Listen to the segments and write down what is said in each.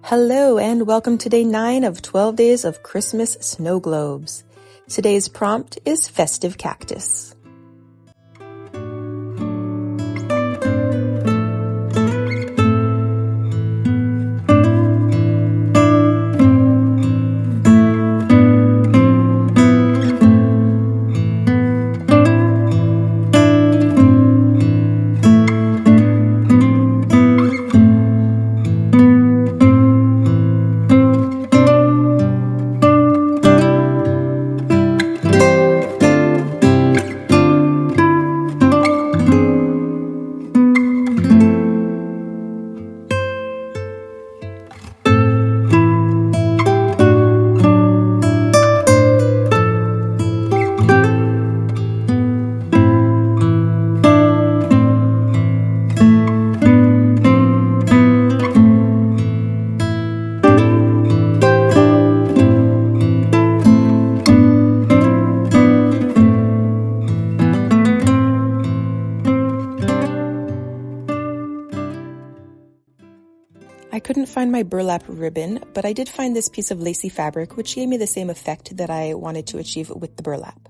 Hello and welcome to day 9 of 12 days of Christmas snow globes. Today's prompt is Festive Cactus. I couldn't find my burlap ribbon, but I did find this piece of lacy fabric, which gave me the same effect that I wanted to achieve with the burlap.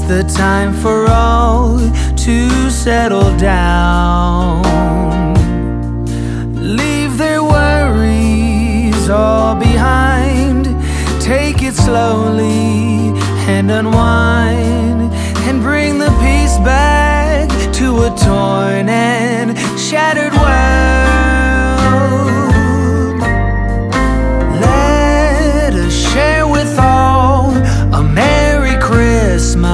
the time for all to settle down. Leave their worries all behind. Take it slowly and unwind, and bring the peace back to a torn and shattered world. Let us share with all a Merry Christmas.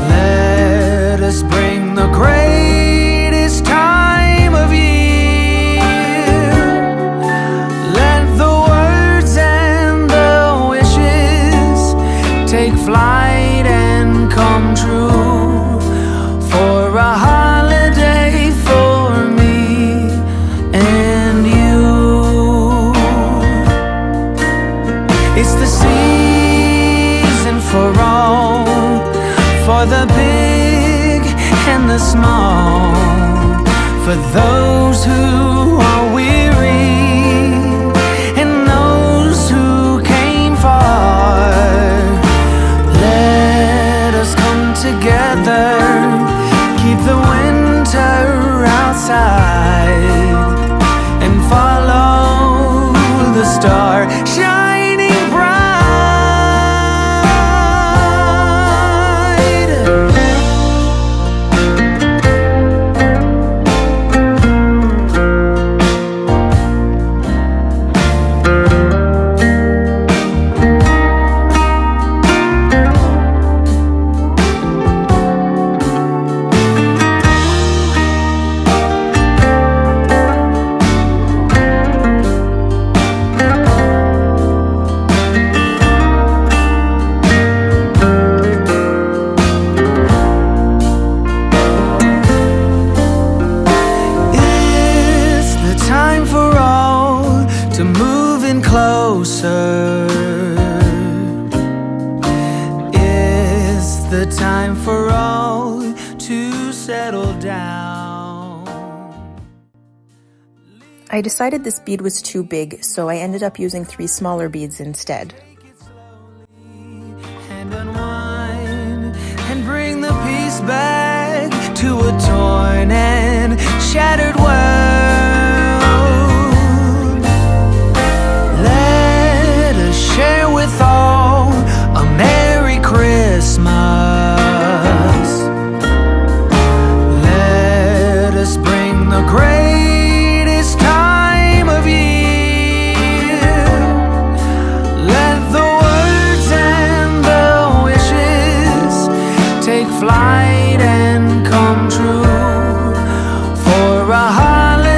Let us bring the greatest time of year. Let the words and the wishes take flight and come true, for a holiday for me and you. It's the season for all, for the big and the small, for those who are weary and those who came far. Let us come together, keep the winter outside, and follow the star shining bright. It's the time for all to move in closer. It's the time for all to settle down. I decided this bead was too big, so I ended up using 3 smaller beads instead. And unwind, and bring the peace back to a torn and shattered world. Let us share with all a Merry Christmas. Let us bring the greatest time of year. Let the words and the wishes take flight and come true, for a holiday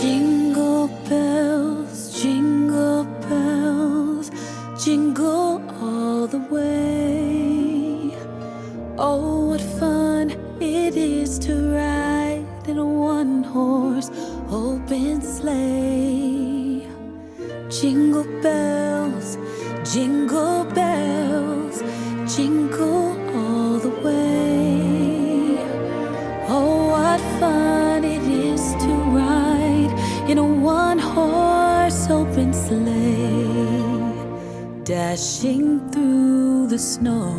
Jingle bells, jingle all the way. Oh, what fun it is to ride in a one-horse open sleigh. Jingle bells, jingle all the way. Oh, what fun it is to ride in a one-horse open sleigh, dashing through the snow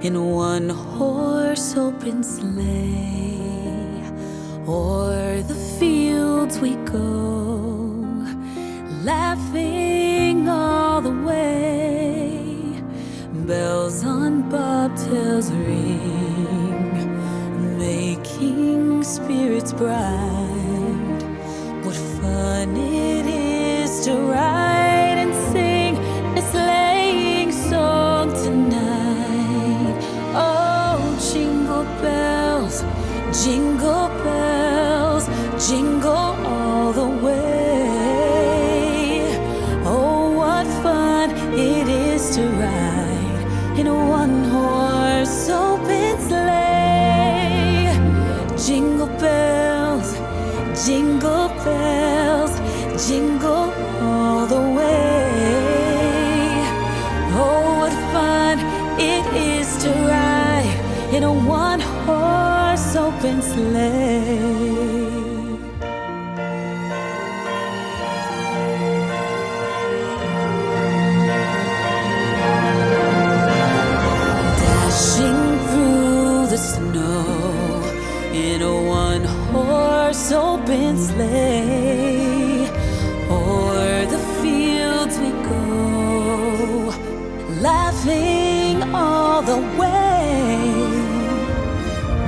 in a one-horse open sleigh. O'er the fields we go, laughing all the way. Bells on bobtails ring, making spirits bright. What fun it is to ride and sing a sleighing song tonight. Oh, jingle bells, jingle all the way. Oh, what fun it is to ride in a one-horse open sleigh. Jingle bells, jingle all the way. Oh, what fun it is to ride in a one-horse open sleigh. In a one-horse open sleigh, o'er the fields we go, laughing all the way.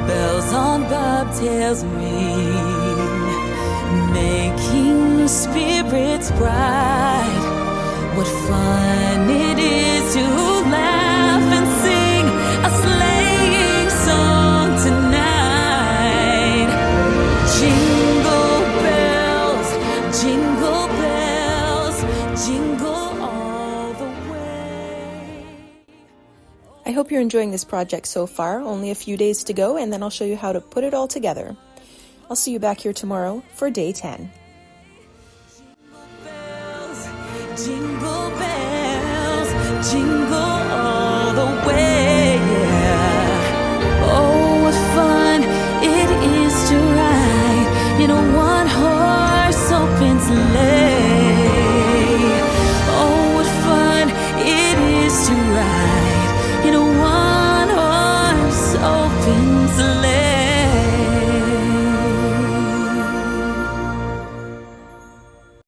Bells on bobtails ring, making spirits bright. What fun it is to laugh and sing a sleighing song tonight. Jingle bells, jingle all the way. I hope you're enjoying this project so far. Only a few days to go, and then I'll show you how to put it all together. I'll see you back here tomorrow for day 10. Jingle